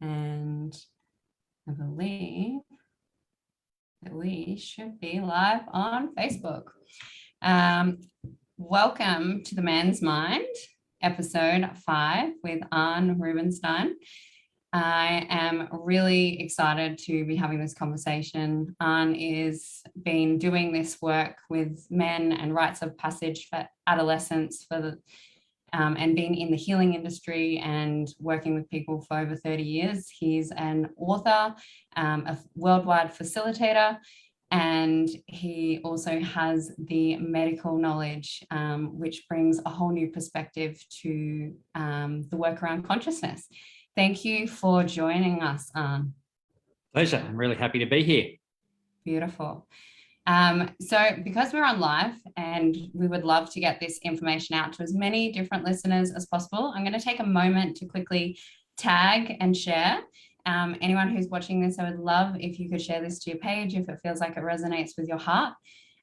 And I believe that we should be live on Facebook. Welcome to The Man's Mind, episode 5 with Arne Rubinstein. I am really excited to be having this conversation. Arne has been doing this work with men and rites of passage for adolescents and been in the healing industry and working with people for over 30 years. He's an author, a worldwide facilitator, and he also has the medical knowledge, which brings a whole new perspective to the work around consciousness. Thank you for joining us, Arne. Pleasure. I'm really happy to be here. Beautiful. So because we're on live and we would love to get this information out to as many different listeners as possible, I'm going to take a moment to quickly tag and share. Anyone who's watching this, I would love if you could share this to your page if it feels like it resonates with your heart.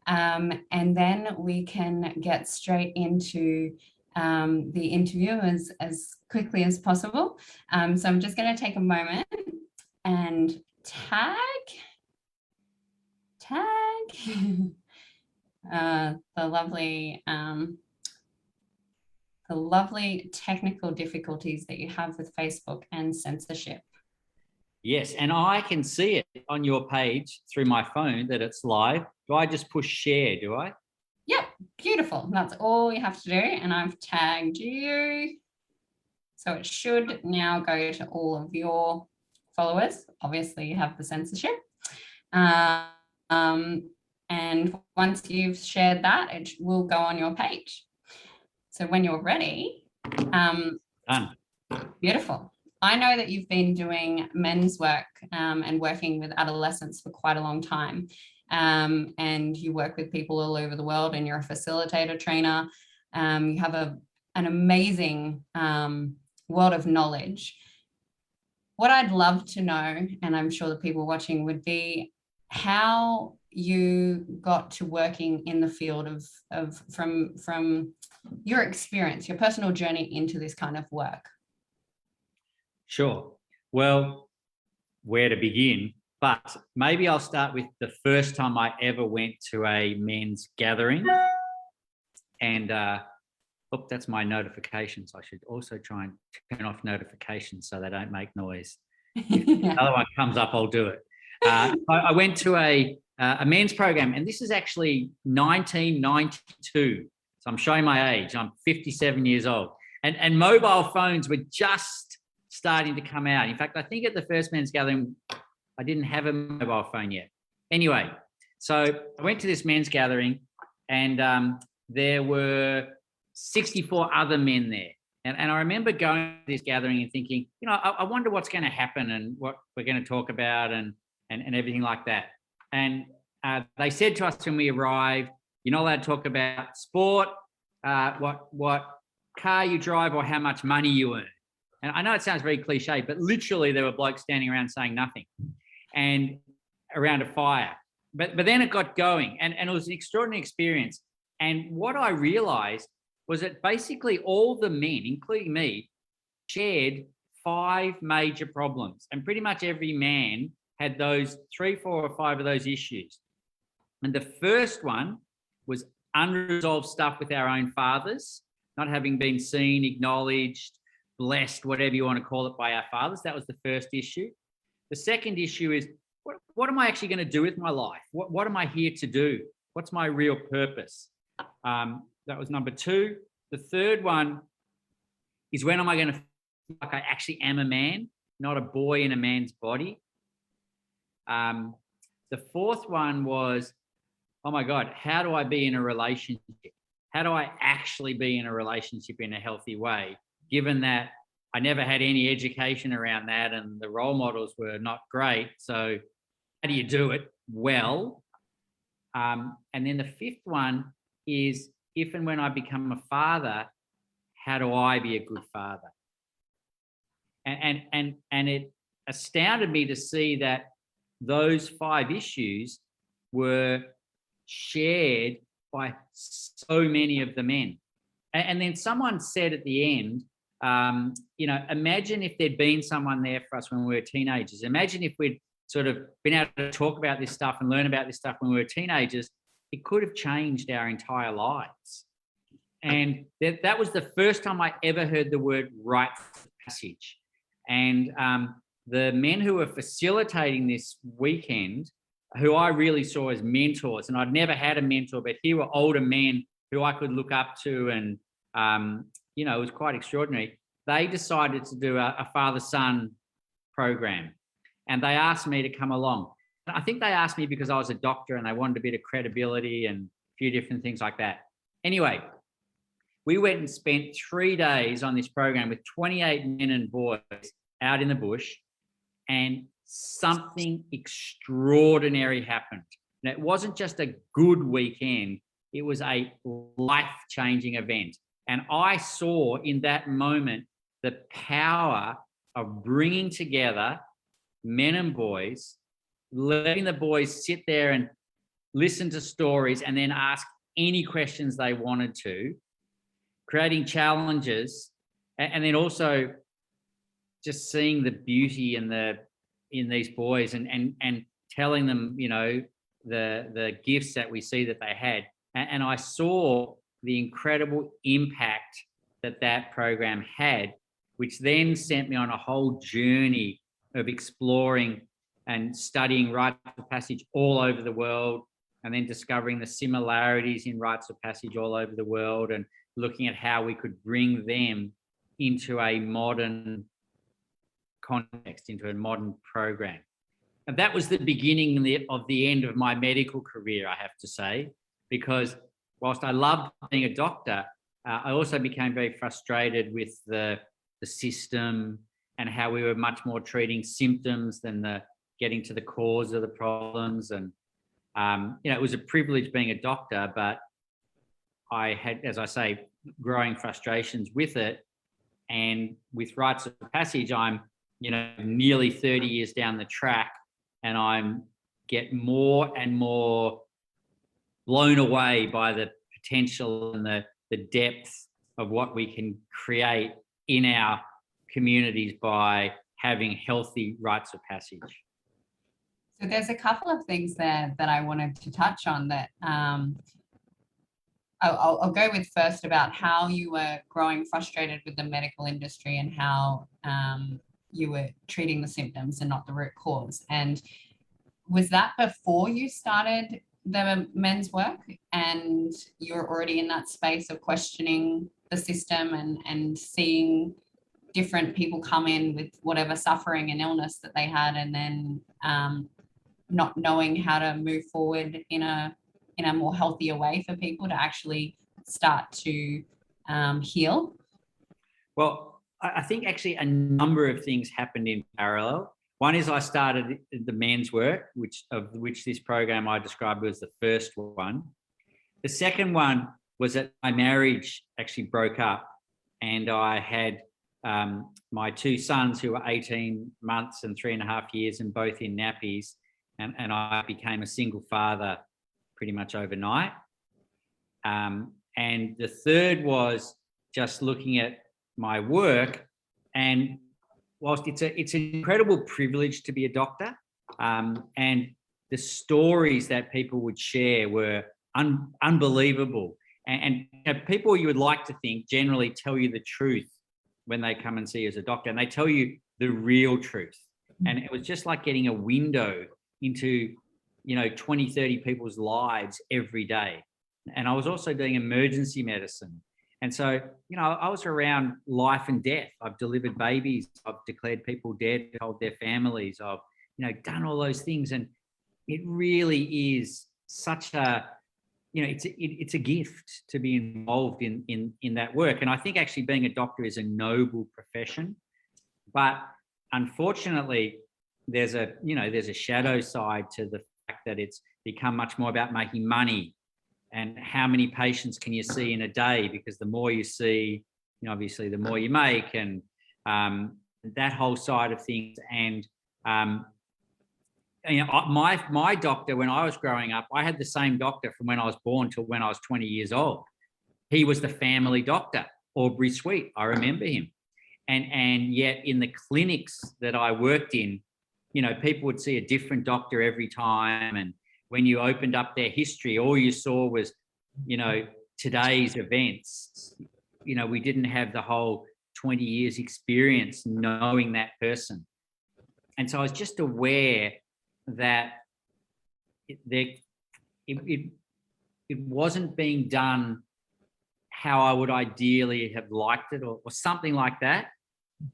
And then we can get straight into the interview as quickly as possible. So I'm just going to take a moment and tag the lovely technical difficulties that you have with Facebook and censorship. Yes, and I can see it on your page through my phone that it's live. Do I just push share, do I? Yep, beautiful. That's all you have to do, and I've tagged you. So it should now go to all of your followers. Obviously, you have the censorship. And once you've shared that, it will go on your page. So when you're ready, Done. Beautiful. I know that you've been doing men's work and working with adolescents for quite a long time. And you work with people all over the world, and you're a facilitator trainer. You have an amazing world of knowledge. What I'd love to know, and I'm sure the people watching, would be how you got to working in the field from your experience, your personal journey into this kind of work. Sure. Well, where to begin? But maybe I'll start with the first time I ever went to a men's gathering. And that's my notifications. I should also try and turn off notifications so they don't make noise. If another one comes up, I'll do it. I went to a men's program, and this is actually 1992. So I'm showing my age. I'm 57 years old. And mobile phones were just starting to come out. In fact, I think at the first men's gathering, I didn't have a mobile phone yet. Anyway, so I went to this men's gathering, and there were 64 other men there. And I remember going to this gathering and thinking, I wonder what's going to happen and what we're going to talk about and everything like that. And they said to us when we arrived, you're not allowed to talk about sport, what car you drive, or how much money you earn. And I know it sounds very cliche, but literally there were blokes standing around saying nothing and around a fire. But then it got going, and it was an extraordinary experience. And what I realized was that basically all the men, including me, shared 5 major problems. And pretty much every man had those 3, 4, or 5 of those issues. And the first one was unresolved stuff with our own fathers, not having been seen, acknowledged, blessed, whatever you want to call it, by our fathers. That was the first issue. The second issue is, what am I actually going to do with my life? What am I here to do? What's my real purpose? That was number 2. The third one is, when am I going to feel like I actually am a man, not a boy in a man's body? The fourth one was, oh my God, how do I be in a relationship? How do I actually be in a relationship in a healthy way, given that I never had any education around that and the role models were not great? So how do you do it well? And then the fifth one is, if and when I become a father, how do I be a good father? And it astounded me to see that those 5 issues were shared by so many of the men. And then someone said at the end, imagine if there'd been someone there for us when we were teenagers. Imagine if we'd sort of been able to talk about this stuff and learn about this stuff when we were teenagers. It could have changed our entire lives. And that was the first time I ever heard the word rites of passage. And the men who were facilitating this weekend, who I really saw as mentors, and I'd never had a mentor, but here were older men who I could look up to, and it was quite extraordinary. They decided to do a father-son program, and they asked me to come along. I think they asked me because I was a doctor and they wanted a bit of credibility and a few different things like that. Anyway, we went and spent 3 days on this program with 28 men and boys out in the bush, and something extraordinary happened. And it wasn't just a good weekend, it was a life-changing event. And I saw in that moment the power of bringing together men and boys, letting the boys sit there and listen to stories and then ask any questions they wanted to, creating challenges, and then also just seeing the beauty in these boys and telling them, the gifts that we see that they had. And I saw the incredible impact that program had, which then sent me on a whole journey of exploring and studying rites of passage all over the world, and then discovering the similarities in rites of passage all over the world, and looking at how we could bring them into a modern context, into a modern program. And that was the beginning of the end of my medical career, I have to say, because whilst I loved being a doctor, I also became very frustrated with the system and how we were much more treating symptoms than getting to the cause of the problems. And, it was a privilege being a doctor, but I had, as I say, growing frustrations with it. And with rites of passage, I'm, nearly 30 years down the track, and I'm get more and more blown away by the potential and the depth of what we can create in our communities by having healthy rites of passage. So there's a couple of things there that I wanted to touch on that I'll go with first about how you were growing frustrated with the medical industry and how you were treating the symptoms and not the root cause. And was that before you started the men's work, and you're already in that space of questioning the system and seeing different people come in with whatever suffering and illness that they had, and then not knowing how to move forward in a more healthier way for people to actually start to heal? Well, I think actually a number of things happened in parallel. One is I started the men's work, which this program I described was the first one. The second one was that my marriage actually broke up, and I had my two sons who were 18 months and 3.5 years, and both in nappies, and I became a single father pretty much overnight. And the third was just looking at my work, and whilst it's an incredible privilege to be a doctor, and the stories that people would share were unbelievable, and people you would like to think generally tell you the truth when they come and see you as a doctor, and they tell you the real truth. And it was just like getting a window into 20, 30 people's lives every day. And I was also doing emergency medicine. And so, I was around life and death. I've delivered babies. I've declared people dead, told their families. I've, done all those things. And it really is such a, it's a gift to be involved in that work. And I think actually being a doctor is a noble profession. But unfortunately, there's a shadow side to the fact that it's become much more about making money. And how many patients can you see in a day? Because the more you see, obviously the more you make, and that whole side of things. And my doctor, when I was growing up, I had the same doctor from when I was born till when I was 20 years old. He was the family doctor, Aubrey Sweet. I remember him. And yet in the clinics that I worked in, you know, people would see a different doctor every time. And when you opened up their history, all you saw was, you know, today's events. You know, we didn't have the whole 20 years experience knowing that person. And so I was just aware that it wasn't being done how I would ideally have liked it, or something like that.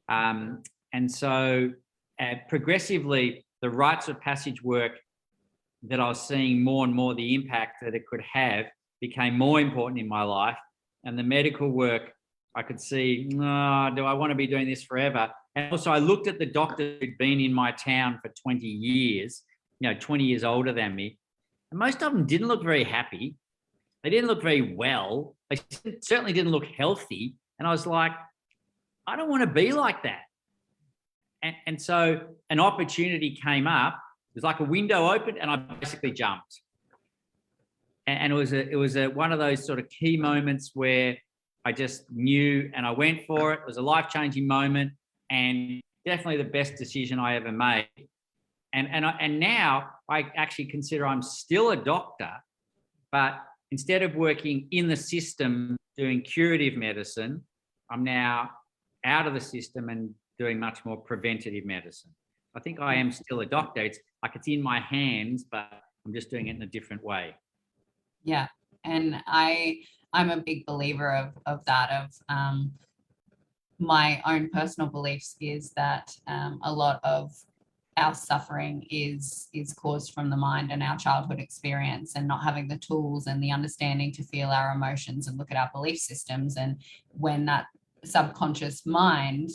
And so progressively, the rites of passage work that I was seeing more and more the impact that it could have became more important in my life. And the medical work, I could see, no, do I want to be doing this forever? And also I looked at the doctor who'd been in my town for 20 years, you know, 20 years older than me. And most of them didn't look very happy. They didn't look very well. They certainly didn't look healthy. And I was like, I don't want to be like that. And so an opportunity came up. It was like a window opened and I basically jumped. And it was one of those sort of key moments where I just knew and I went for it. It was a life-changing moment and definitely the best decision I ever made. And now I actually consider I'm still a doctor, but instead of working in the system doing curative medicine, I'm now out of the system and doing much more preventative medicine. I think I am still a doctor. It's like it's in my hands, but I'm just doing it in a different way. Yeah. And I'm a big believer of that, my own personal beliefs is that a lot of our suffering is caused from the mind and our childhood experience, and not having the tools and the understanding to feel our emotions and look at our belief systems. And when that subconscious mind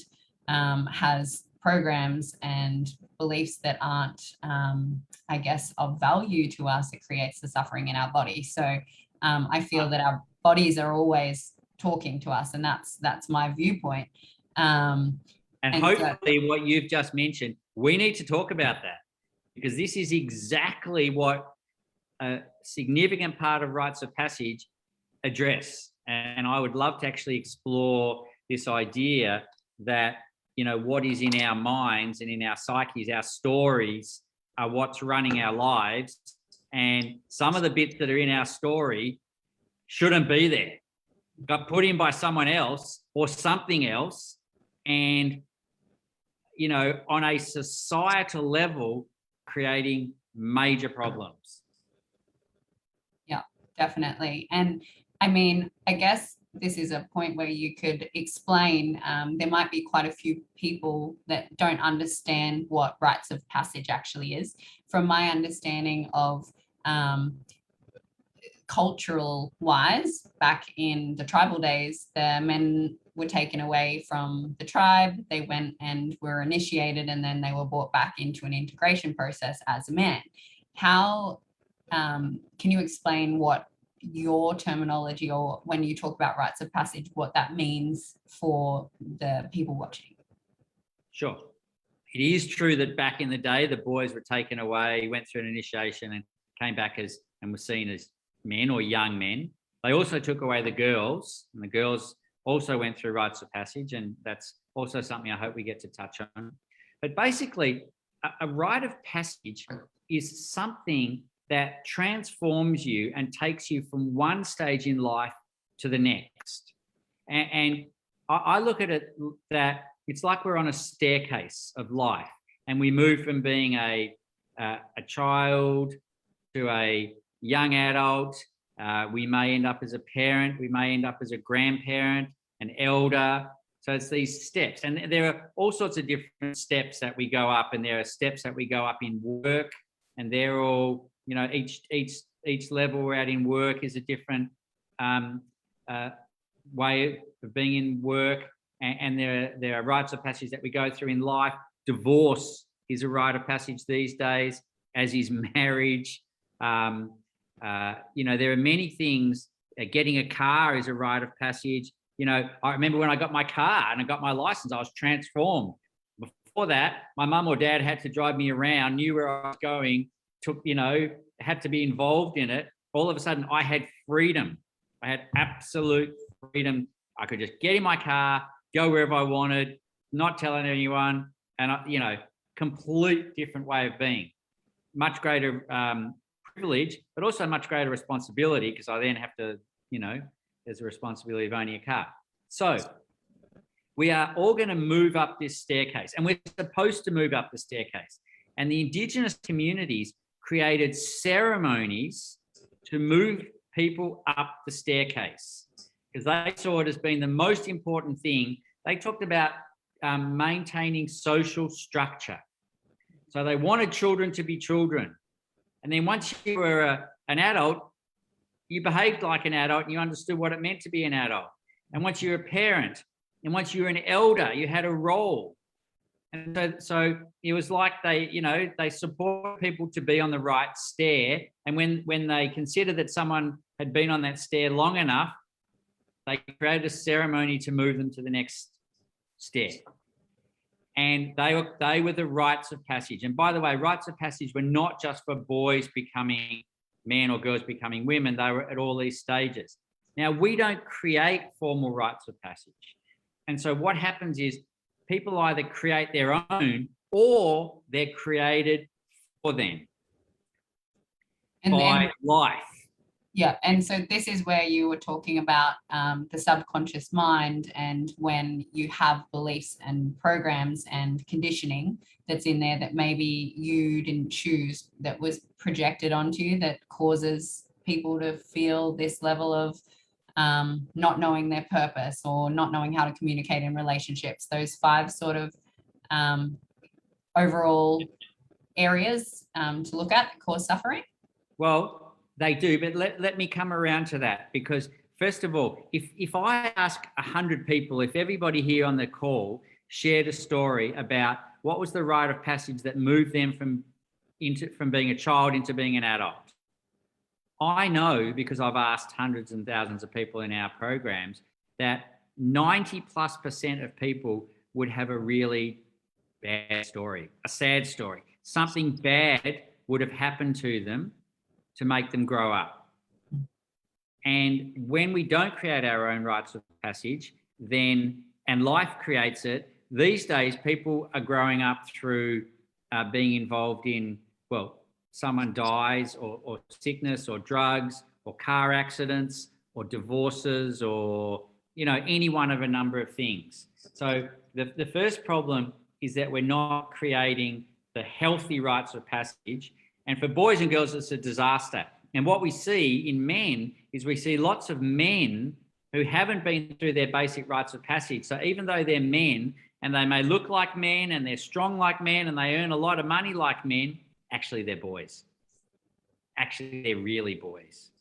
has programs and beliefs that aren't, I guess, of value to us, it creates the suffering in our body. So I feel that our bodies are always talking to us, and that's my viewpoint. And hopefully what you've just mentioned, we need to talk about that, because this is exactly what a significant part of rites of passage address. And I would love to actually explore this idea that, you know, what is in our minds and in our psyches, our stories are what's running our lives. And some of the bits that are in our story shouldn't be there, got put in by someone else or something else. And, you know, on a societal level, creating major problems. Yeah, definitely. And I mean, I guess this is a point where you could explain, there might be quite a few people that don't understand what rites of passage actually is. From my understanding of cultural wise, back in the tribal days, the men were taken away from the tribe, they went and were initiated, and then they were brought back into an integration process as a man. How can you explain what your terminology, or when you talk about rites of passage, what that means for the people watching? Sure. It is true that back in the day, the boys were taken away, went through an initiation and came back and were seen as men or young men. They also took away the girls, and the girls also went through rites of passage, and that's also something I hope we get to touch on. But basically, a rite of passage is something that transforms you and takes you from one stage in life to the next. And I look at it that it's like we're on a staircase of life, and we move from being a child to a young adult. We may end up as a parent, we may end up as a grandparent, an elder. So it's these steps, and there are all sorts of different steps that we go up, and there are steps that we go up in work, and they're all, you know, each level we're at in work is a different way of being in work, and there are rites of passage that we go through in life. Divorce is a rite of passage these days, as is marriage. You know, there are many things. Getting a car is a rite of passage. You know, I remember when I got my car and I got my license, I was transformed. Before that, my mum or dad had to drive me around, knew where I was going, had to be involved in it. All of a sudden, I had freedom. I had absolute freedom. I could just get in my car, go wherever I wanted, not telling anyone, and, you know, complete different way of being. Much greater privilege, but also much greater responsibility, because I then have to, you know, there's a responsibility of owning a car. So we are all going to move up this staircase, and we're supposed to move up the staircase. And the Indigenous communities created ceremonies to move people up the staircase, because they saw it as being the most important thing. They talked about maintaining social structure. So they wanted children to be children. And then once you were an adult, you behaved like an adult and you understood what it meant to be an adult. And once you were a parent, and once you were an elder, you had a role. And so it was like they, you know, they support people to be on the right stair. And when they considered that someone had been on that stair long enough, they created a ceremony to move them to the next stair. And they were the rites of passage. And by the way, rites of passage were not just for boys becoming men or girls becoming women. They were at all these stages. Now, we don't create formal rites of passage. And so what happens is people either create their own or they're created for them by life. Yeah, and so this is where you were talking about the subconscious mind, and when you have beliefs and programs and conditioning that's in there that maybe you didn't choose, that was projected onto you, that causes people to feel this level of not knowing their purpose or not knowing how to communicate in relationships. Those 5 sort of overall areas to look at that cause suffering. Well, they do, but let me come around to that, because first of all, if I ask 100 people, if everybody here on the call shared a story about what was the rite of passage that moved them from being a child into being an adult, I know, because I've asked hundreds and thousands of people in our programs, that 90+% of people would have a really bad story, a sad story. Something bad would have happened to them to make them grow up. And when we don't create our own rites of passage, then, and life creates it, these days people are growing up through being involved in, well, someone dies, or sickness, or drugs, or car accidents, or divorces, or, you know, any one of a number of things. So the first problem is that we're not creating the healthy rites of passage. And for boys and girls, it's a disaster. And what we see in men is we see lots of men who haven't been through their basic rites of passage. So even though they're men and they may look like men and they're strong like men and they earn a lot of money like men, actually they're boys. Actually, they're really boys.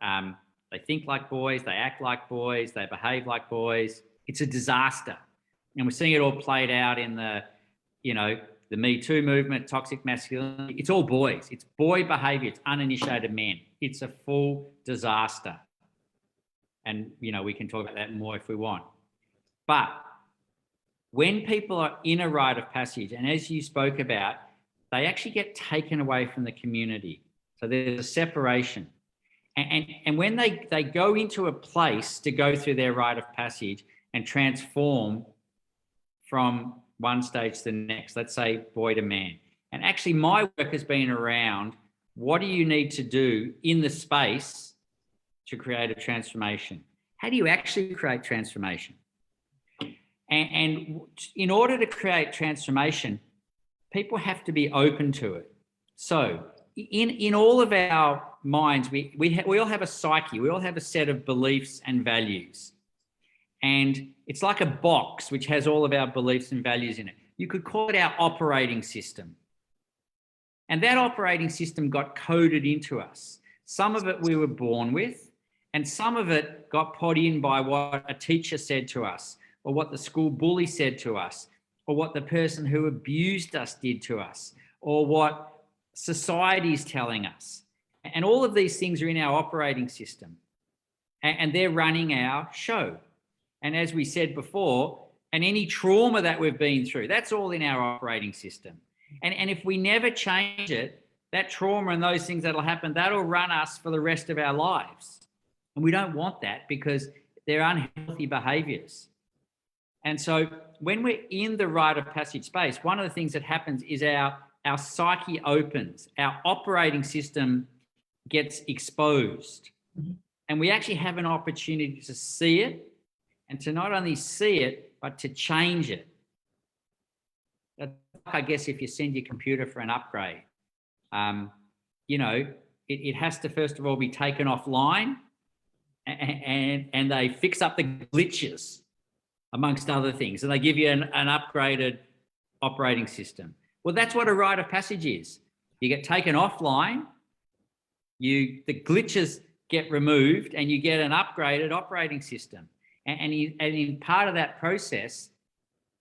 They think like boys, they act like boys, they behave like boys. It's a disaster. And we're seeing it all played out in the, you know, the Me Too movement, toxic masculinity. It's all boys. It's boy behavior. It's uninitiated men. It's a full disaster. And, you know, we can talk about that more if we want. But when people are in a rite of passage, and as you spoke about, they actually get taken away from the community. So there's a separation. And when they go into a place to go through their rite of passage and transform from one stage to the next, let's say boy to man. And actually my work has been around, what do you need to do in the space to create a transformation? How do you actually create transformation? And in order to create transformation, people have to be open to it. So in all of our minds, we all have a psyche, we all have a set of beliefs and values. And it's like a box which has all of our beliefs and values in it. You could call it our operating system. And that operating system got coded into us. Some of it we were born with, and some of it got put in by what a teacher said to us, or what the school bully said to us, or what the person who abused us did to us, or what society is telling us. And all of these things are in our operating system, and they're running our show. And as we said before, and any trauma that we've been through, that's all in our operating system. And if we never change it, that trauma and those things that'll happen, that'll run us for the rest of our lives. And we don't want that, because they're unhealthy behaviors. And so when we're in the rite of passage space, one of the things that happens is our psyche opens, our operating system gets exposed, and we actually have an opportunity to see it, and to not only see it, but to change it. I guess if you send your computer for an upgrade, you know, it has to first of all be taken offline, and they fix up the glitches amongst other things, and they give you an upgraded operating system. Well, that's what a rite of passage is. You get taken offline, the glitches get removed, and you get an upgraded operating system. And in part of that process,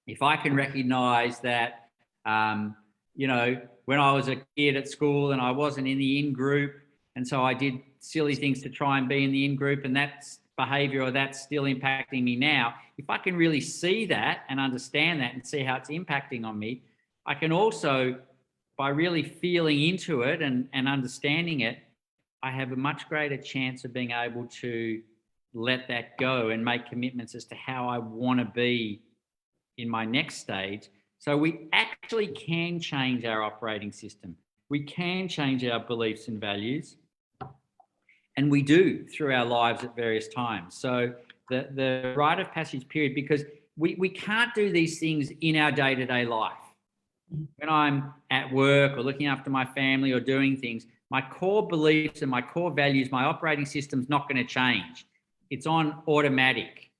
if I can recognize that, you know, when I was a kid at school and I wasn't in the in group, and so I did silly things to try and be in the in group, and that's behavior or that's still impacting me now, if I can really see that and understand that and see how it's impacting on me, I can also, by really feeling into it and understanding it, I have a much greater chance of being able to let that go and make commitments as to how I want to be in my next stage. So we actually can change our operating system. We can change our beliefs and values. And we do through our lives at various times. So the rite of passage period, because we can't do these things in our day-to-day life. When I'm at work or looking after my family or doing things, my core beliefs and my core values, my operating system's not going to change. It's on automatic.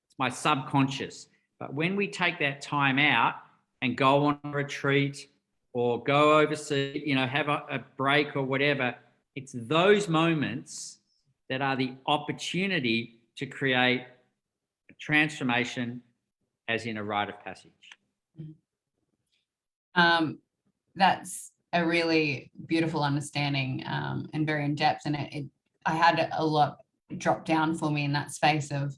It's my subconscious. But when we take that time out and go on a retreat or go overseas, you know, have a break or whatever, it's those moments that are the opportunity to create a transformation, as in a rite of passage. That's a really beautiful understanding, and very in depth. And I had a lot drop down for me in that space of,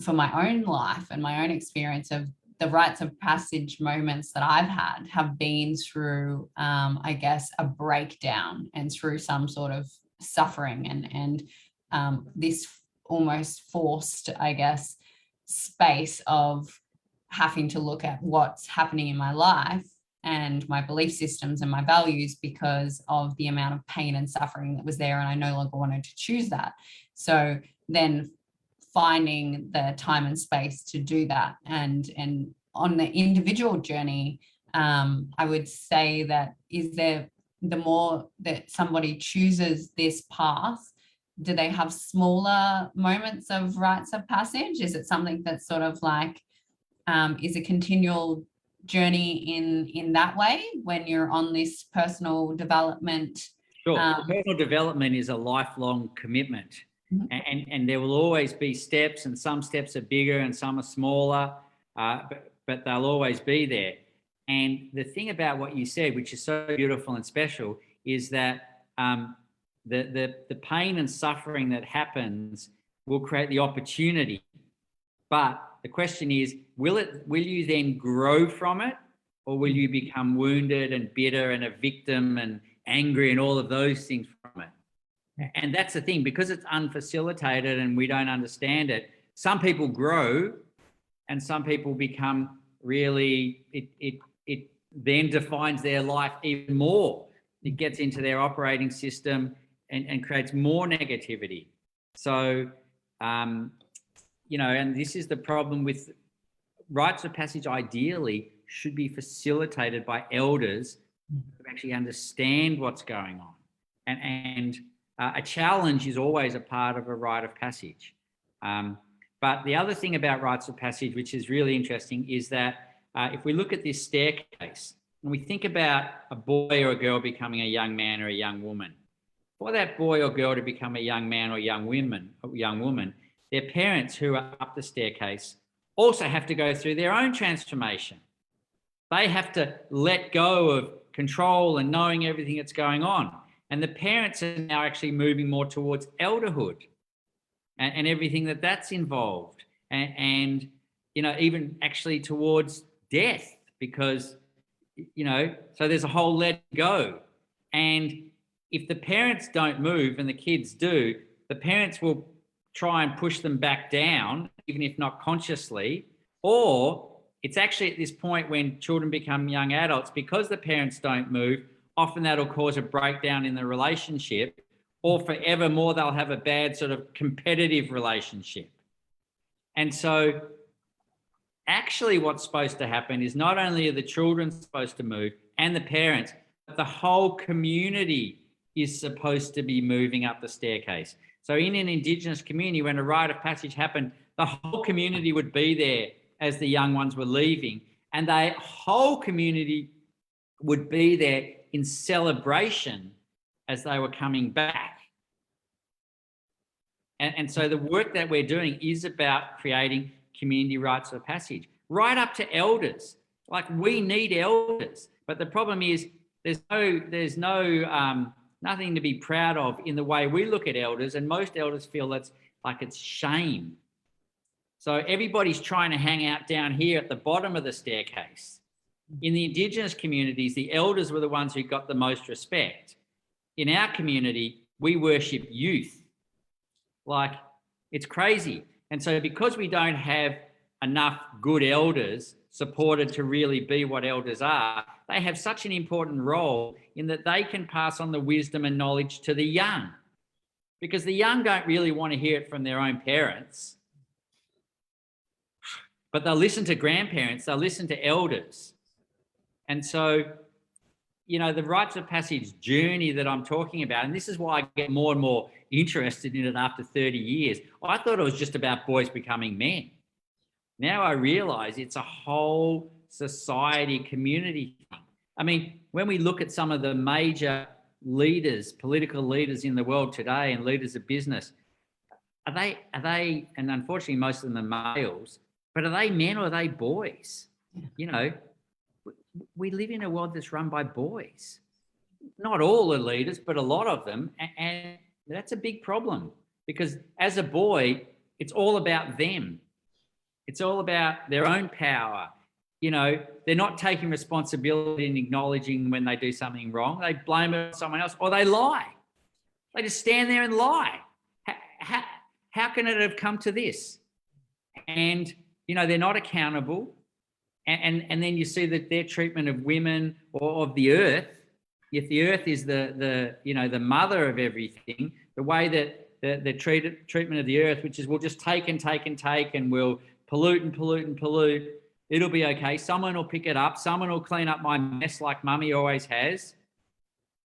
for my own life and my own experience of the rites of passage moments that I've had have been through, I guess, a breakdown and through some sort of suffering and this almost forced, I guess, space of having to look at what's happening in my life and my belief systems and my values because of the amount of pain and suffering that was there, and I no longer wanted to choose that. So then finding the time and space to do that, and on the individual journey, I would say that the more that somebody chooses this path, do they have smaller moments of rites of passage? Is it something that's sort of like is a continual journey in that way when you're on this personal development? Sure. Personal development is a lifelong commitment. Mm-hmm. And there will always be steps, and some steps are bigger and some are smaller, but they'll always be there. And the thing about what you said, which is so beautiful and special, is that the pain and suffering that happens will create the opportunity. But the question is, will you then grow from it, or will you become wounded and bitter and a victim and angry and all of those things from it? And that's the thing, because it's unfacilitated and we don't understand it. Some people grow, and some people become really, it then defines their life even more. It gets into their operating system and creates more negativity. So, you know, and this is the problem with rites of passage. Ideally should be facilitated by elders who actually understand what's going on. And a challenge is always a part of a rite of passage. But the other thing about rites of passage, which is really interesting, is that if we look at this staircase and we think about a boy or a girl becoming a young man or a young woman, for that boy or girl to become a young man or young woman, their parents who are up the staircase also have to go through their own transformation. They have to let go of control and knowing everything that's going on. And the parents are now actually moving more towards elderhood and everything that's involved. And, you know, even actually towards death, because, you know, so there's a whole let go. And if the parents don't move and the kids do, the parents will try and push them back down, even if not consciously, Or it's actually at this point when children become young adults, because the parents don't move, often that'll cause a breakdown in the relationship, or forevermore they'll have a bad sort of competitive relationship. And so actually what's supposed to happen is not only are the children supposed to move and the parents, but the whole community is supposed to be moving up the staircase. So in an Indigenous community, when a rite of passage happened, the whole community would be there as the young ones were leaving, and the whole community would be there in celebration as they were coming back. And so the work that we're doing is about creating community rites of passage, right up to elders. Like, we need elders, but the problem is there's no nothing to be proud of in the way we look at elders, and most elders feel that's like it's shame. So everybody's trying to hang out down here at the bottom of the staircase. In the Indigenous communities, the elders were the ones who got the most respect. In our community, we worship youth. Like, it's crazy. And so because we don't have enough good elders supported to really be what elders are, they have such an important role in that they can pass on the wisdom and knowledge to the young, because the young don't really want to hear it from their own parents, but they'll listen to grandparents, they'll listen to elders. And so, you know, the rites of passage journey that I'm talking about, and this is why I get more and more interested in it after 30 years. I thought it was just about boys becoming men. Now I realize it's a whole society, community thing. I mean, when we look at some of the major leaders, political leaders in the world today, and leaders of business, are they, and unfortunately most of them are males, but are they men or are they boys? You know, we live in a world that's run by boys. Not all the leaders, but a lot of them. And that's a big problem, because as a boy, it's all about them. It's all about their own power. You know, they're not taking responsibility and acknowledging when they do something wrong. They blame it on someone else, or they lie. They just stand there and lie. How can it have come to this? And, you know, they're not accountable. And then you see that their treatment of women or of the earth, if the earth is the you know, the mother of everything, the way that the treatment of the earth, which is we'll just take and take and take, and we'll pollute and pollute and pollute, it'll be okay. Someone will pick it up. Someone will clean up my mess like mummy always has.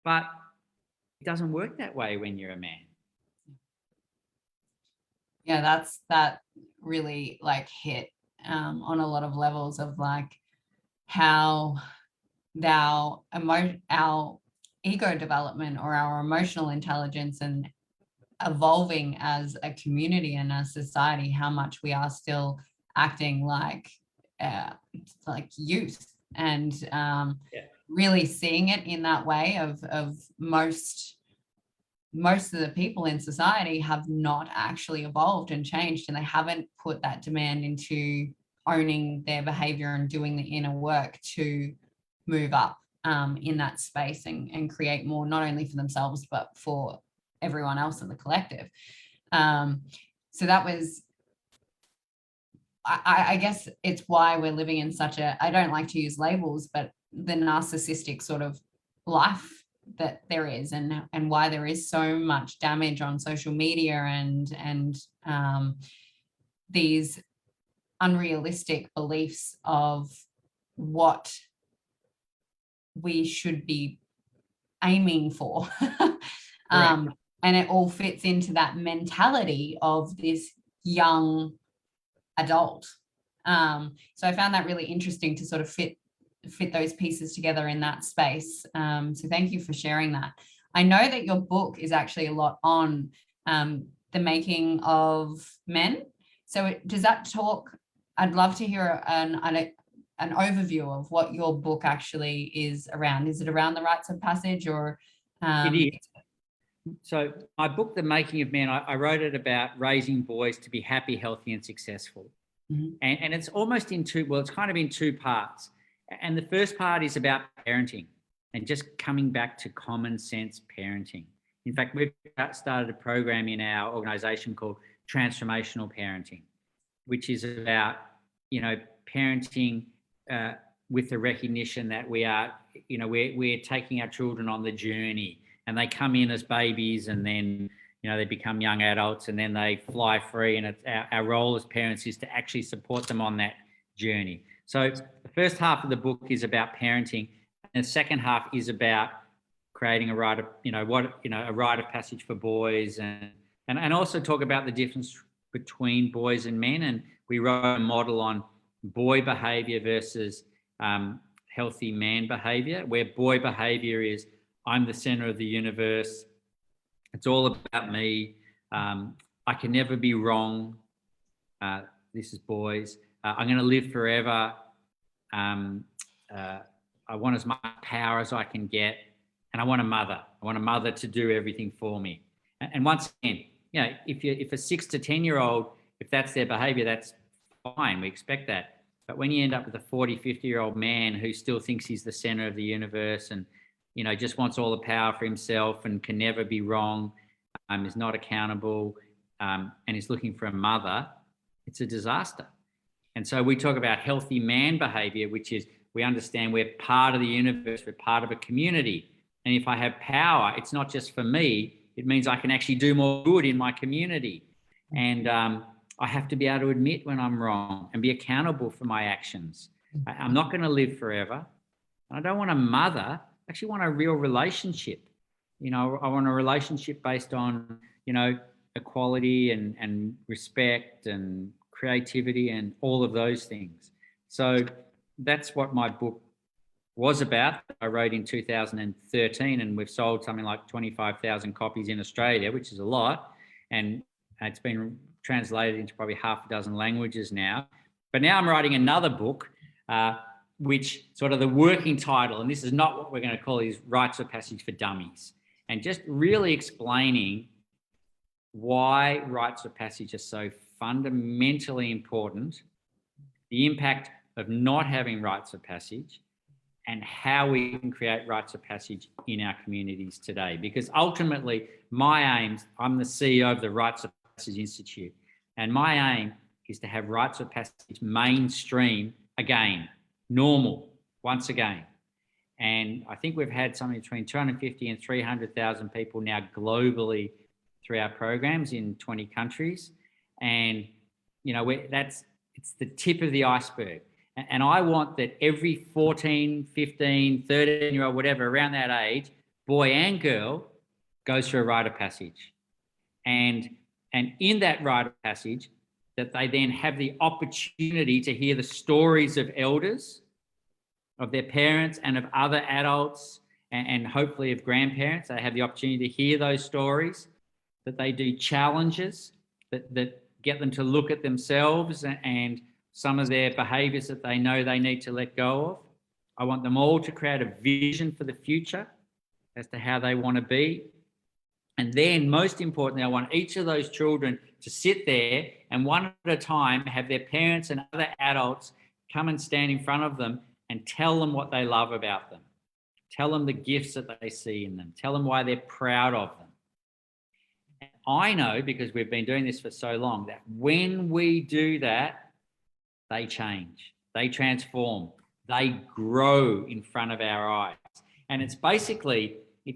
But it doesn't work that way when you're a man. Yeah, that really like hit on a lot of levels of like how our ego development or our emotional intelligence and evolving as a community and a society, how much we are still acting like youth, and really seeing it in that way of most of the people in society have not actually evolved and changed, and they haven't put that demand into owning their behavior and doing the inner work to move up in that space and create more, not only for themselves, but for everyone else in the collective. So that was, I guess it's why we're living in such a, I don't like to use labels, but the narcissistic sort of life that there is, and why there is so much damage on social media and these unrealistic beliefs of what we should be aiming for. And it all fits into that mentality of this young adult. So I found that really interesting to sort of fit those pieces together in that space. So thank you for sharing that. I know that your book is actually a lot on the making of men. So does that talk, I'd love to hear an overview of what your book actually is around. Is it around the rites of passage, or? It is. So my book, The Making of Men, I wrote it about raising boys to be happy, healthy and successful. Mm-hmm. And it's almost in it's kind of in two parts. And the first part is about parenting and just coming back to common sense parenting. In fact, we've started a program in our organisation called transformational parenting, which is about parenting with the recognition that we are, we're taking our children on the journey, and they come in as babies, and then, they become young adults, and then they fly free. And it's our role as parents is to actually support them on that journey. So the first half of the book is about parenting, and the second half is about creating a rite of, a rite of passage for boys, and also talk about the difference between boys and men. And we wrote a model on boy behavior versus healthy man behavior, where boy behavior is, I'm the center of the universe. It's all about me. I can never be wrong. This is boys. I'm going to live forever. I want as much power as I can get. And I want a mother. I want a mother to do everything for me. And once again, if a 6 to 10-year-old, if that's their behavior, that's fine. We expect that. But when you end up with a 40, 50-year-old man who still thinks he's the center of the universe, and, just wants all the power for himself and can never be wrong, is not accountable, and is looking for a mother, it's a disaster. And so we talk about healthy man behavior, which is, we understand we're part of the universe, we're part of a community. And if I have power, it's not just for me, it means I can actually do more good in my community. And I have to be able to admit when I'm wrong and be accountable for my actions. I'm not going to live forever. I don't want a mother. I actually want a real relationship. I want a relationship based on, equality and respect and creativity and all of those things. So that's what my book was about. I wrote in 2013, and we've sold something like 25,000 copies in Australia, which is a lot. And it's been translated into probably half a dozen languages now. But now I'm writing another book, which sort of the working title, and this is not what we're going to call, is Rites of Passage for Dummies. And just really explaining why rites of passage are so fundamentally important, the impact of not having rites of passage, and how we can create rites of passage in our communities today. Because ultimately, my aim, I'm the CEO of the Rites of Passage Institute, and my aim is to have rites of passage mainstream again, normal, once again. And I think we've had something between 250 and 300,000 people now globally through our programs in 20 countries. And, it's the tip of the iceberg. And I want that every 14, 15, 13-year-old, whatever, around that age, boy and girl, goes through a rite of passage. And in that rite of passage, that they then have the opportunity to hear the stories of elders, of their parents and of other adults, and hopefully of grandparents. They have the opportunity to hear those stories, that they do challenges that get them to look at themselves and some of their behaviors that they know they need to let go of. I want them all to create a vision for the future as to how they want to be. And then, most importantly, I want each of those children to sit there and one at a time have their parents and other adults come and stand in front of them and tell them what they love about them. Tell them the gifts that they see in them. Tell them why they're proud of them. And I know, because we've been doing this for so long, that when we do that, they change, they transform, they grow in front of our eyes. And it's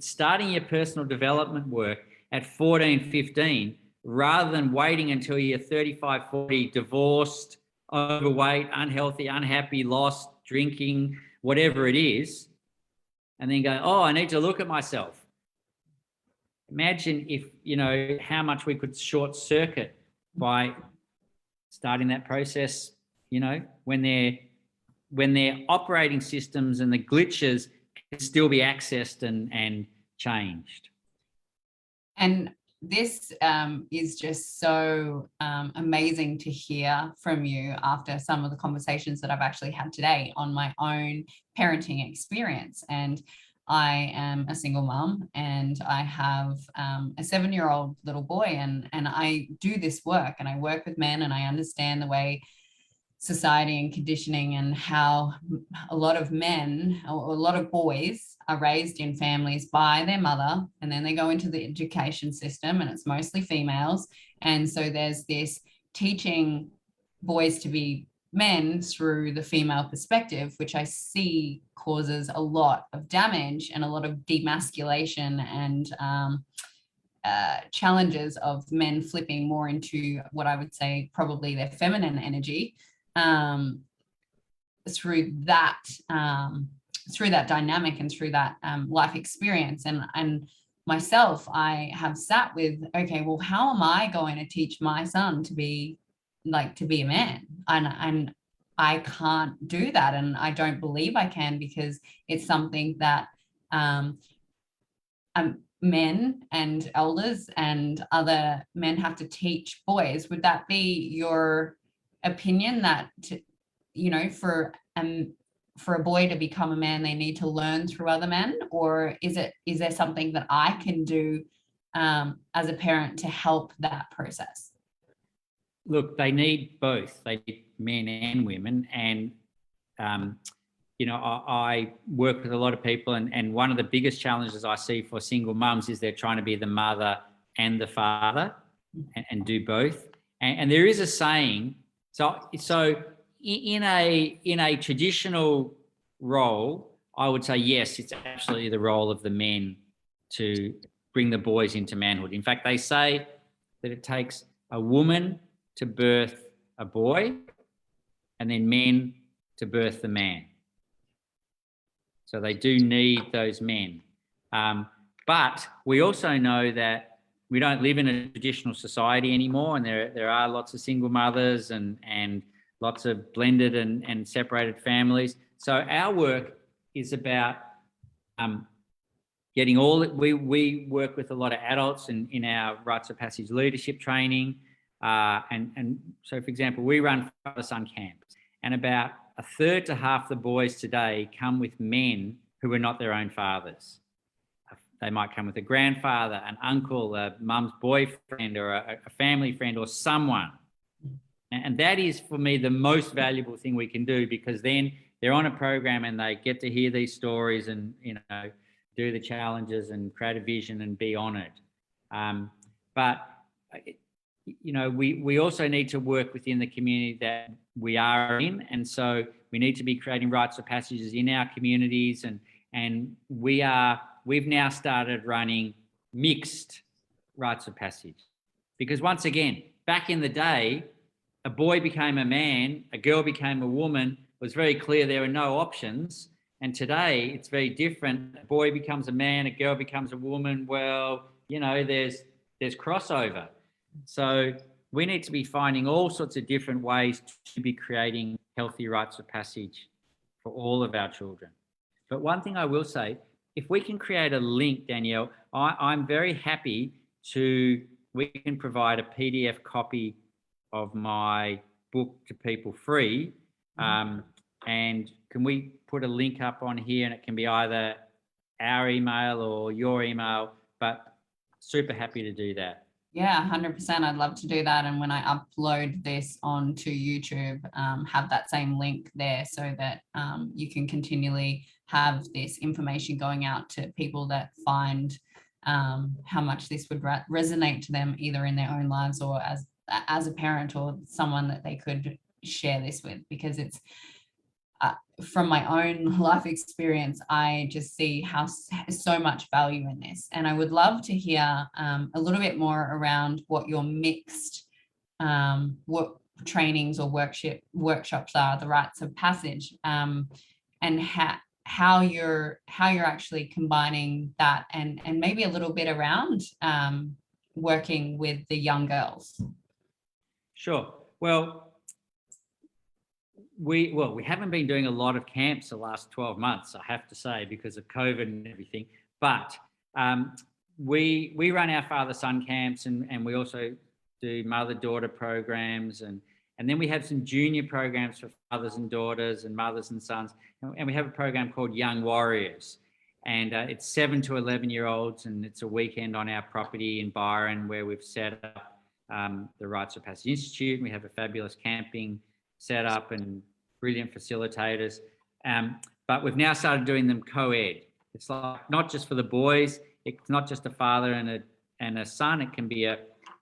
starting your personal development work at 14, 15, rather than waiting until you're 35, 40, divorced, overweight, unhealthy, unhappy, lost, drinking, whatever it is, and then go, oh, I need to look at myself. Imagine if, how much we could short circuit by starting that process, when their operating systems and the glitches can still be accessed and changed. And this is just so amazing to hear from you after some of the conversations that I've actually had today on my own parenting experience. And I am a single mum, and I have a 7-year-old little boy, and I do this work, and I work with men, and I understand the way society and conditioning and how a lot of men or a lot of boys are raised in families by their mother, and then they go into the education system, and it's mostly females. And so there's this teaching boys to be men through the female perspective, which I see causes a lot of damage and a lot of demasculation and challenges of men flipping more into what I would say probably their feminine energy through that dynamic and through that life experience. And myself, I have sat with, okay, well, how am I going to teach my son to be a man? And I can't do that, and I don't believe I can, because it's something that men and elders and other men have to teach boys. Would that be your opinion, that for a boy to become a man, they need to learn through other men? Or is there something that I can do as a parent to help that process? Look, they need both. They need men and women. And, I work with a lot of people, and one of the biggest challenges I see for single mums is they're trying to be the mother and the father and do both. And there is a saying, so in a traditional role, I would say, yes, it's absolutely the role of the men to bring the boys into manhood. In fact, they say that it takes a woman to birth a boy and then men to birth the man. So they do need those men. But we also know that we don't live in a traditional society anymore, and there are lots of single mothers and lots of blended and separated families. So our work is about getting we work with a lot of adults in our Rites of Passage leadership training. And so, for example, we run father-son camps, and about a third to half the boys today come with men who are not their own fathers. They might come with a grandfather, an uncle, a mum's boyfriend, or a family friend, or someone. And that is, for me, the most valuable thing we can do, because then they're on a program and they get to hear these stories and, do the challenges and create a vision and be honoured. But we also need to work within the community that we are in. And so we need to be creating rites of passages in our communities. And we've now started running mixed rites of passage. Because once again, back in the day, a boy became a man, a girl became a woman. It was very clear there were no options. And today it's very different. A boy becomes a man, a girl becomes a woman. Well, there's crossover. So we need to be finding all sorts of different ways to be creating healthy rites of passage for all of our children. But one thing I will say, if we can create a link, Danielle, I'm very happy we can provide a PDF copy of my book to people free. And can we put a link up on here, and it can be either our email or your email, but super happy to do that. Yeah, 100%. I'd love to do that. And when I upload this onto YouTube, have that same link there, so that you can continually have this information going out to people that find how much this would resonate to them, either in their own lives or as a parent or someone that they could share this with. Because it's from my own life experience, I just see how so much value in this. And I would love to hear a little bit more around what your mixed what trainings or workshops are, the rites of passage, and how you're actually combining that, and maybe a little bit around working with the young girls. Sure. Well, we haven't been doing a lot of camps the last 12 months, I have to say, because of COVID and everything. But we run our father-son camps, and we also do mother-daughter programs, and then we have some junior programs for fathers and daughters and mothers and sons. And we have a program called Young Warriors. And it's 7 to 11-year-olds, and it's a weekend on our property in Byron, where we've set up the Rites of Passage Institute. And we have a fabulous camping set up and brilliant facilitators. But we've now started doing them co-ed. It's like not just for the boys. It's not just a father and a son. It can be a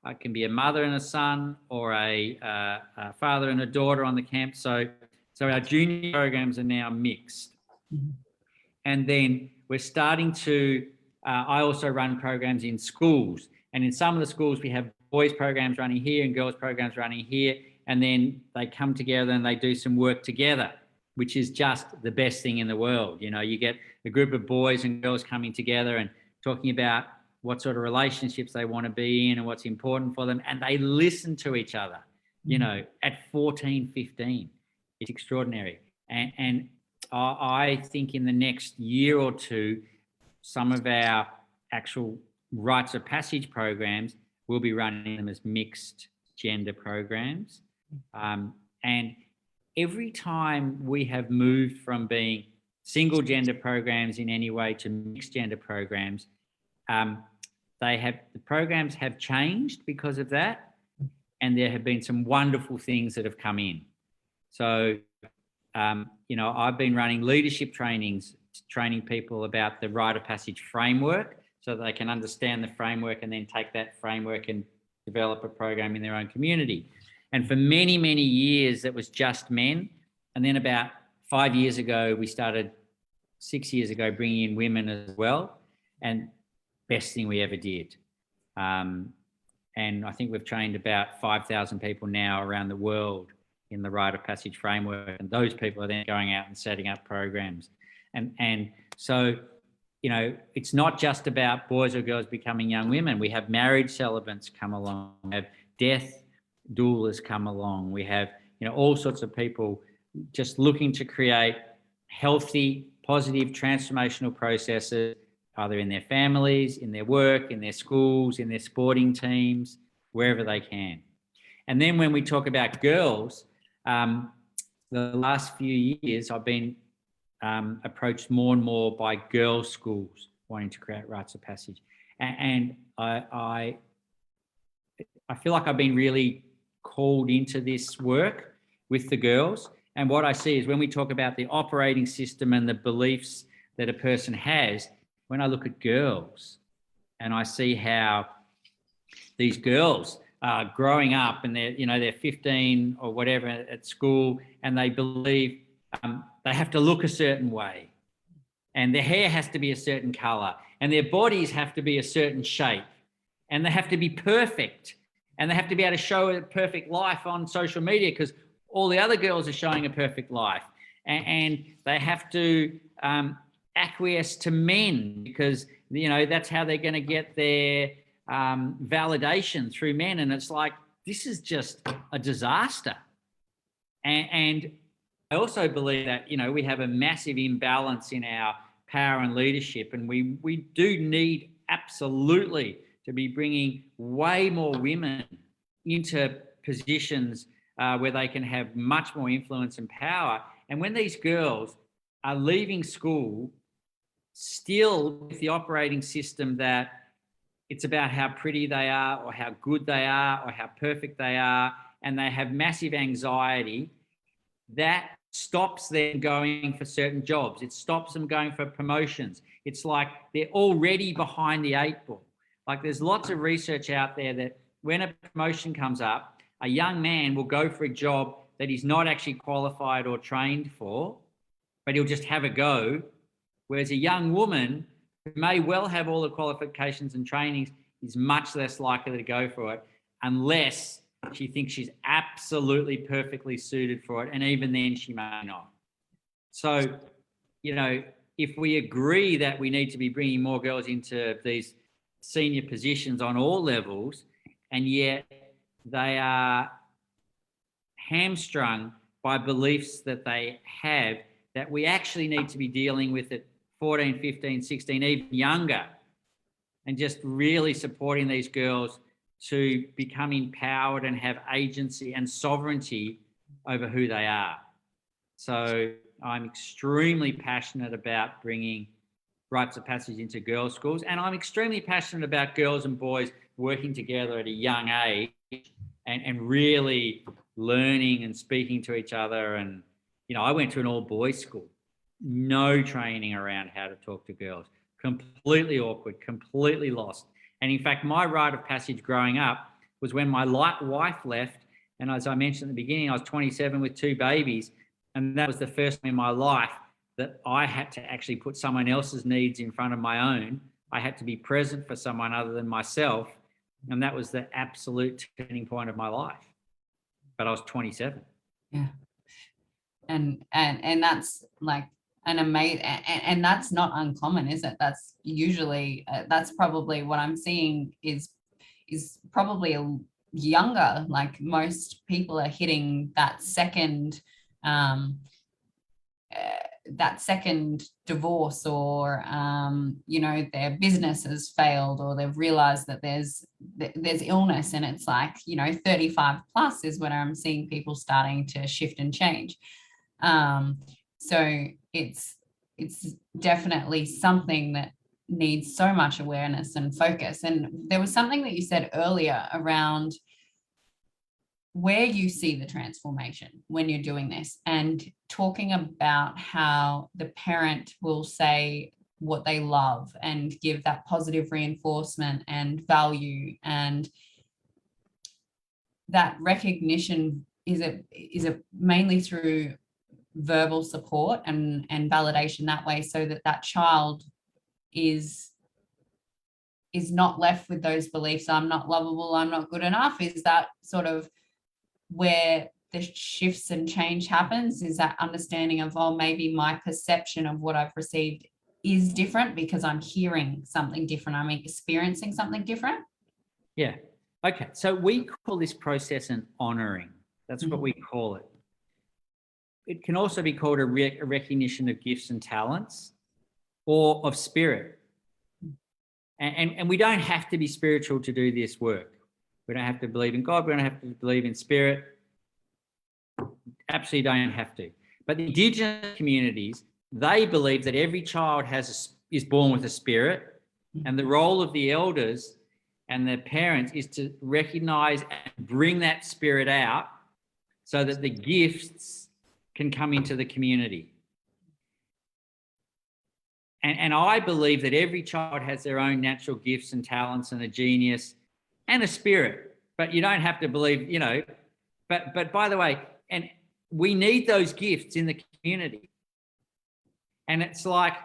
it can be a mother and a son, or a father and a daughter on the camp. So our junior programs are now mixed. And then we're starting to, I also run programs in schools. And in some of the schools, we have boys programs running here and girls programs running here. And then they come together and they do some work together, which is just the best thing in the world. You know, you get a group of boys and girls coming together and talking about what sort of relationships they want to be in and what's important for them. And they listen to each other, you know, at 14, 15. It's extraordinary. And I think in the next year or two, some of our actual Rites of Passage programs will be running them as mixed gender programs. And every time we have moved from being single gender programs in any way to mixed gender programs, the programs have changed because of that, and there have been some wonderful things that have come in. So, you know, I've been running leadership trainings, training people about the Rite of Passage framework so that they can understand the framework and then take that framework and develop a program in their own community. And for many, many years, it was just men. And then about 5 years ago, we started 6 years ago, bringing in women as well. And best thing we ever did. And I think we've trained about 5,000 people now around the world in the Rite of Passage framework. And those people are then going out and setting up programs. And so, you know, it's not just about boys or girls becoming young women. We have married celibates come along. We have death doulas come along. We have, you know, all sorts of people just looking to create healthy, positive, transformational processes, either in their families, in their work, in their schools, in their sporting teams, wherever they can. And then when we talk about girls, the last few years, I've been approached more and more by girls' schools wanting to create Rites of Passage. And I feel like I've been really called into this work with the girls. And what I see is when we talk about the operating system and the beliefs that a person has, when I look at girls and I see how these girls are growing up and they're 15 or whatever at school, and they believe they have to look a certain way, and their hair has to be a certain color, and their bodies have to be a certain shape, and they have to be perfect, and they have to be able to show a perfect life on social media because all the other girls are showing a perfect life, and they have to acquiesce to men because, you know, that's how they're going to get their validation through men. And it's like, this is just a disaster. And I also believe that, you know, we have a massive imbalance in our power and leadership, and we do need absolutely to be bringing way more women into positions where they can have much more influence and power. And when these girls are leaving school still with the operating system that it's about how pretty they are or how good they are or how perfect they are, and they have massive anxiety, that stops them going for certain jobs. It stops them going for promotions. It's like they're already behind the 8 ball. Like, there's lots of research out there that when a promotion comes up, a young man will go for a job that he's not actually qualified or trained for, but he'll just have a go. Whereas a young woman who may well have all the qualifications and trainings is much less likely to go for it unless she thinks she's absolutely perfectly suited for it. And even then she may not. So, you know, if we agree that we need to be bringing more girls into these senior positions on all levels, and yet they are hamstrung by beliefs that they have, that we actually need to be dealing with it 14, 15, 16, even younger, and just really supporting these girls to become empowered and have agency and sovereignty over who they are. So I'm extremely passionate about bringing Rites of Passage into girls' schools, and I'm extremely passionate about girls and boys working together at a young age and really learning and speaking to each other. And, you know, I went to an all-boys school, no training around how to talk to girls, completely awkward, completely lost. And in fact, my Rite of Passage growing up was when my wife left. And as I mentioned at the beginning, I was 27 with 2 babies. And that was the first time in my life that I had to actually put someone else's needs in front of my own. I had to be present for someone other than myself. And that was the absolute turning point of my life. But I was 27. Yeah. And that's like an amazing, and that's not uncommon, is it? That's usually, that's probably what I'm seeing is probably a younger, like most people are hitting that second divorce, or their business has failed, or they've realized that there's illness, and it's like 35 plus is when I'm seeing people starting to shift and change. So it's definitely something that needs so much awareness and focus. And there was something that you said earlier around where you see the transformation when you're doing this, and talking about how the parent will say what they love and give that positive reinforcement and value, and that recognition is it mainly through verbal support and validation that way, so that child is not left with those beliefs, I'm not lovable, I'm not good enough. Is that sort of where the shifts and change happens? Is that understanding of, oh, maybe my perception of what I've received is different because I'm hearing something different, I'm experiencing something different? Yeah. Okay. So we call this process an honoring. That's what we call it. It can also be called a recognition of gifts and talents, or of spirit. And we don't have to be spiritual to do this work. We don't have to believe in God. We don't have to believe in spirit. Absolutely don't have to. But the Indigenous communities, they believe that every child is born with a spirit, and the role of the elders and the parents is to recognize and bring that spirit out so that the gifts can come into the community. And I believe that every child has their own natural gifts and talents and a genius and a spirit, but you don't have to believe, but by the way, and we need those gifts in the community. And it's like,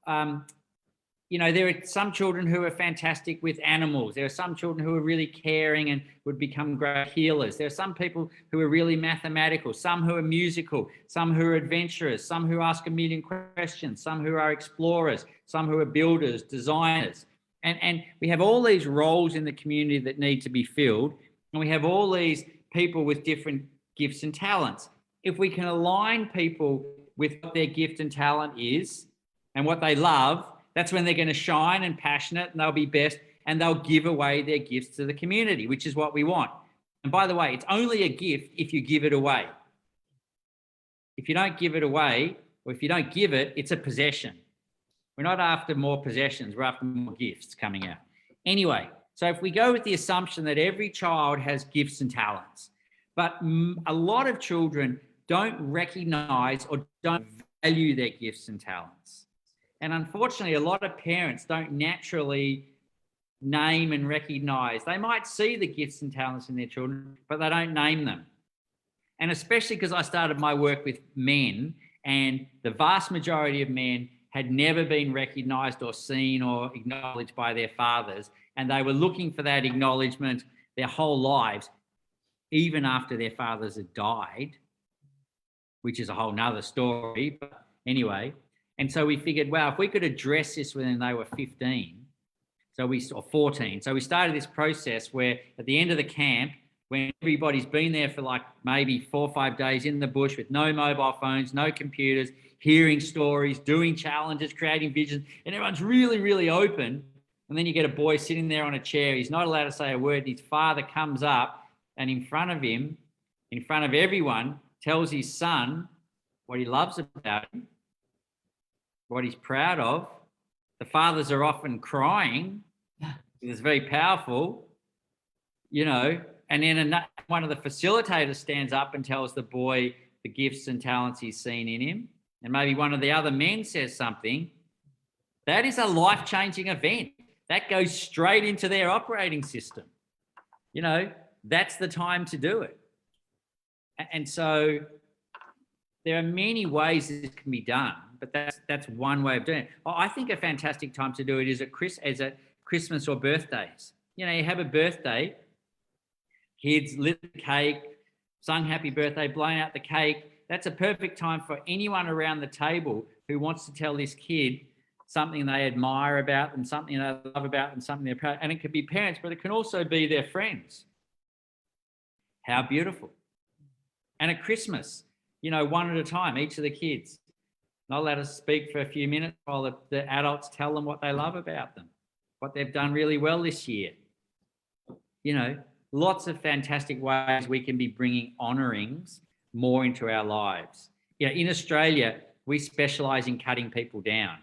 there are some children who are fantastic with animals. There are some children who are really caring and would become great healers. There are some people who are really mathematical, some who are musical, some who are adventurous, some who ask a million questions, some who are explorers, some who are builders, designers. And we have all these roles in the community that need to be filled. And we have all these people with different gifts and talents. If we can align people with what their gift and talent is and what they love, that's when they're going to shine and passionate, and they'll be best, and they'll give away their gifts to the community, which is what we want. And by the way, it's only a gift if you give it away. If you don't give it away, or if you don't give it, it's a possession. We're not after more possessions, we're after more gifts coming out. Anyway, so if we go with the assumption that every child has gifts and talents, but a lot of children don't recognize or don't value their gifts and talents. And unfortunately, a lot of parents don't naturally name and recognize. They might see the gifts and talents in their children, but they don't name them. And especially because I started my work with men, and the vast majority of men had never been recognized or seen or acknowledged by their fathers. And they were looking for that acknowledgement their whole lives, even after their fathers had died, which is a whole nother story. But anyway, and so we figured, wow, if we could address this when they were 15, or 14. So we started this process where at the end of the camp, when everybody's been there for like maybe 4 or 5 days in the bush with no mobile phones, no computers, hearing stories, doing challenges, creating visions, and everyone's really, really open. And then you get a boy sitting there on a chair. He's not allowed to say a word. His father comes up and in front of him, in front of everyone, tells his son what he loves about him, what he's proud of. The fathers are often crying. It's very powerful, and then one of the facilitators stands up and tells the boy the gifts and talents he's seen in him. And maybe one of the other men says something. That is a life-changing event. That goes straight into their operating system. that's the time to do it. And so there are many ways this can be done, but that's one way of doing it. I think a fantastic time to do it is at Christmas or birthdays. You know, you have a birthday, kids lit the cake, sung happy birthday, blown out the cake. That's a perfect time for anyone around the table who wants to tell this kid something they admire about them, something they love about them, something they're proud. And it could be parents, but it can also be their friends. How beautiful. And at Christmas, you know, one at a time, each of the kids. Not let us speak for a few minutes while the adults tell them what they love about them, what they've done really well this year. You know, lots of fantastic ways we can be bringing honourings more into our lives. You know, in Australia, we specialise in cutting people down,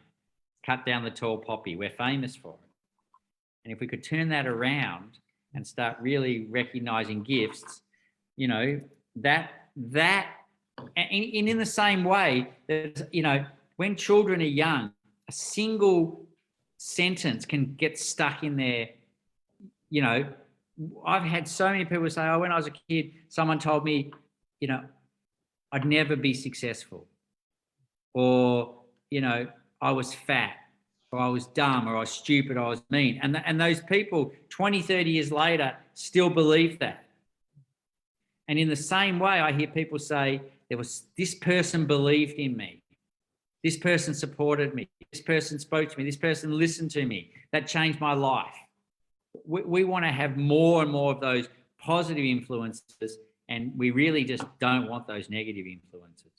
cut down the tall poppy. We're famous for it. And if we could turn that around and start really recognising gifts, you know, and in the same way that, you know, when children are young, a single sentence can get stuck in there. You know, I've had so many people say, oh, when I was a kid, someone told me, you know, I'd never be successful, or, you know, I was fat, or I was dumb, or I was stupid, or I was mean. And those people 20, 30 years later still believe that. And in the same way, I hear people say, this person believed in me. This person supported me. This person spoke to me. This person listened to me. That changed my life. We want to have more and more of those positive influences, and we really just don't want those negative influences.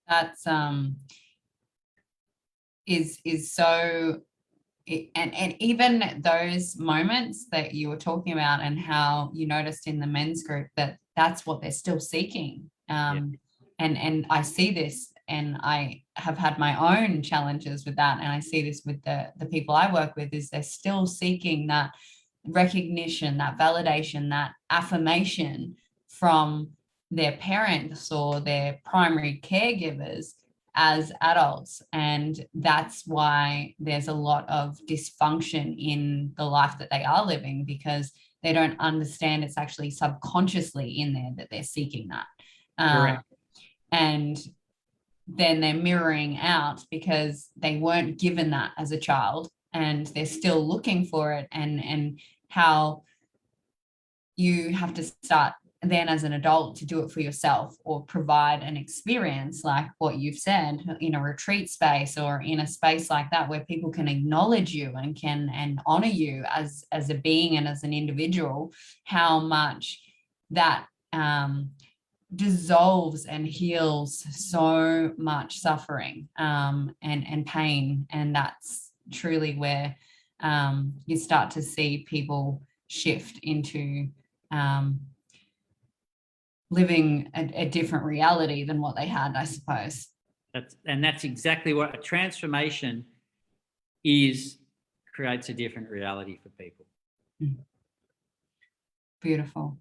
That's is so, and even those moments that you were talking about, and how you noticed in the men's group that that's what they're still seeking. And I see this, and I have had my own challenges with that, and I see this with the people I work with, is they're still seeking that recognition, that validation, that affirmation from their parents or their primary caregivers as adults. And that's why there's a lot of dysfunction in the life that they are living, because they don't understand it's actually subconsciously in there that they're seeking that. Correct. And then they're mirroring out because they weren't given that as a child, and they're still looking for it, and how you have to start then as an adult to do it for yourself, or provide an experience like what you've said in a retreat space, or in a space like that where people can acknowledge you and honor you as a being and as an individual. How much that dissolves and heals so much suffering and pain. And that's truly where you start to see people shift into living a different reality than what they had, I suppose. That's exactly what a transformation is. Creates a different reality for people. Beautiful.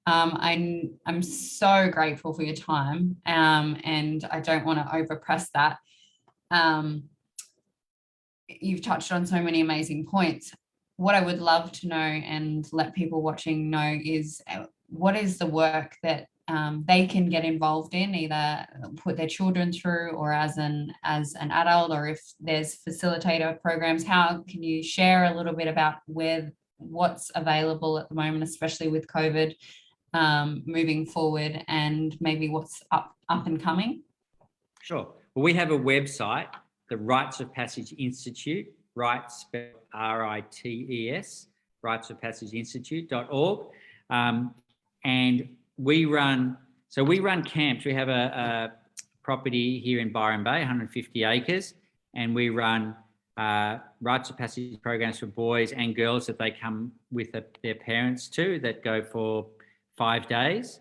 I'm so grateful for your time, and I don't want to overpress that. You've touched on so many amazing points. What I would love to know, and let people watching know, is what is the work that they can get involved in, either put their children through, or as an adult, or if there's facilitator programs. How can you share a little bit about what's available at the moment, especially with COVID moving forward, and maybe what's up and coming? Sure. Well, we have a website, the Rites of Passage Institute, rites spelled R-I-T-E-S, ritesofpassageinstitute.org. And we run camps. We have a property here in Byron Bay, 150 acres, and we run Rites of Passage programs for boys and girls that they come with their parents to, that go for 5 days.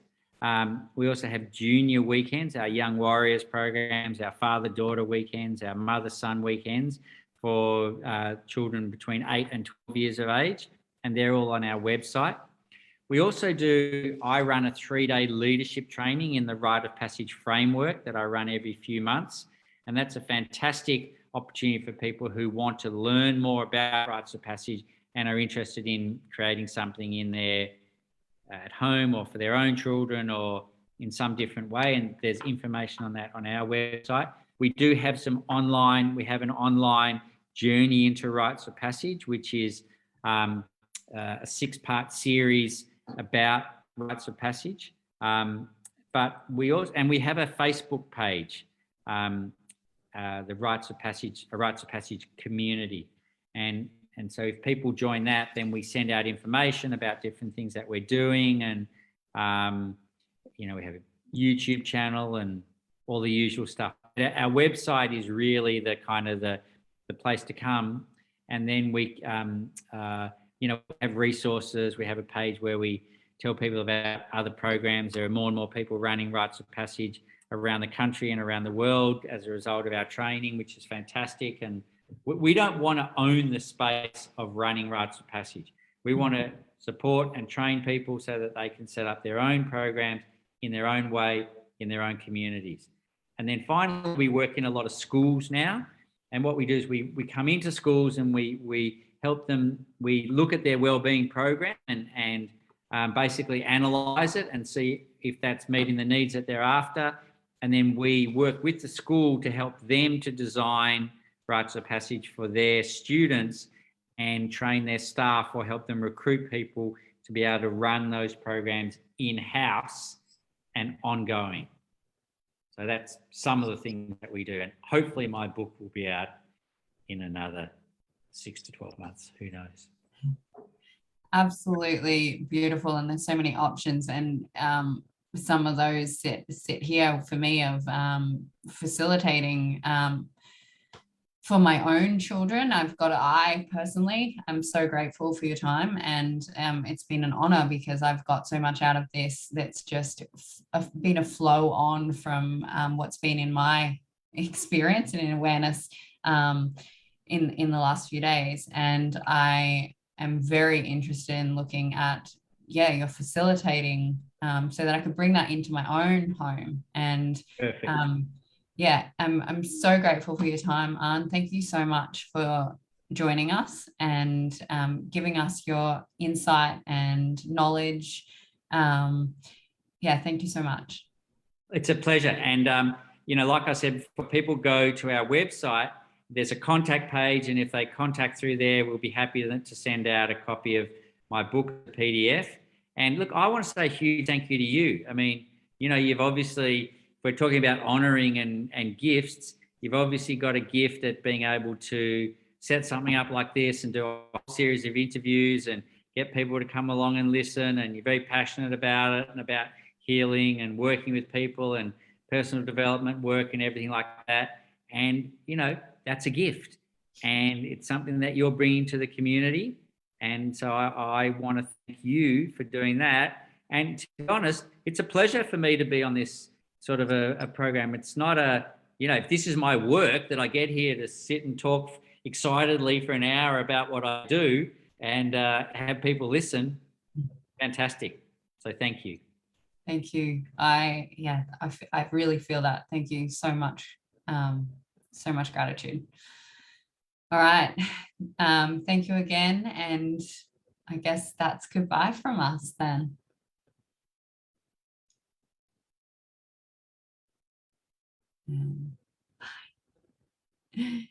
We also have junior weekends, our Young Warriors programs, our father-daughter weekends, our mother-son weekends for children between 8 and 12 years of age, and they're all on our website. We also I run a 3-day leadership training in the Rite of Passage framework that I run every few months, and that's a fantastic opportunity for people who want to learn more about Rites of Passage and are interested in creating something in their at home or for their own children or in some different way. And there's information on that on our website. We do have we have an online journey into Rites of Passage, which is a 6-part series about Rites of Passage. But we have a Facebook page, the Rites of Passage, a Rites of Passage community. And so if people join that, then we send out information about different things that we're doing. And, we have a YouTube channel and all the usual stuff. Our website is really the kind of the place to come. And then we, have resources. We have a page where we tell people about other programs. There are more and more people running Rites of Passage around the country and around the world as a result of our training, which is fantastic. And we don't want to own the space of running Rites of Passage. We want to support and train people so that they can set up their own programs in their own way, in their own communities. And then finally, we work in a lot of schools now. And what we do is we come into schools and we help them, we look at their wellbeing program and basically analyse it and see if that's meeting the needs that they're after. And then we work with the school to help them to design Rites of Passage for their students and train their staff or help them recruit people to be able to run those programs in-house and ongoing. So that's some of the things that we do. And hopefully my book will be out in another 6 to 12 months. Who knows? Absolutely beautiful. And there's so many options. And some of those sit here for me of facilitating for my own children. I personally am so grateful for your time, and it's been an honor because I've got so much out of this that's just been a flow on from what's been in my experience and in awareness in the last few days. And I am very interested in looking at you're facilitating so that I could bring that into my own home. And perfect. I'm so grateful for your time, Arne. Thank you so much for joining us and giving us your insight and knowledge. Thank you so much. It's a pleasure. And, like I said, for people go to our website, there's a contact page. And if they contact through there, we'll be happy to send out a copy of my book, the PDF. And look, I want to say a huge thank you to you. I mean, you've obviously, we're talking about honouring and gifts. You've obviously got a gift at being able to set something up like this and do a whole series of interviews and get people to come along and listen. And you're very passionate about it and about healing and working with people and personal development work and everything like that. And, that's a gift. And it's something that you're bringing to the community. And so I want to thank you for doing that. And to be honest, it's a pleasure for me to be on this sort of a program. It's not if this is my work that I get here to sit and talk excitedly for an hour about what I do and have people listen, fantastic. So thank you. Thank you. I really feel that. Thank you so much. So much gratitude. All right. Thank you again. And I guess that's goodbye from us then. Bye.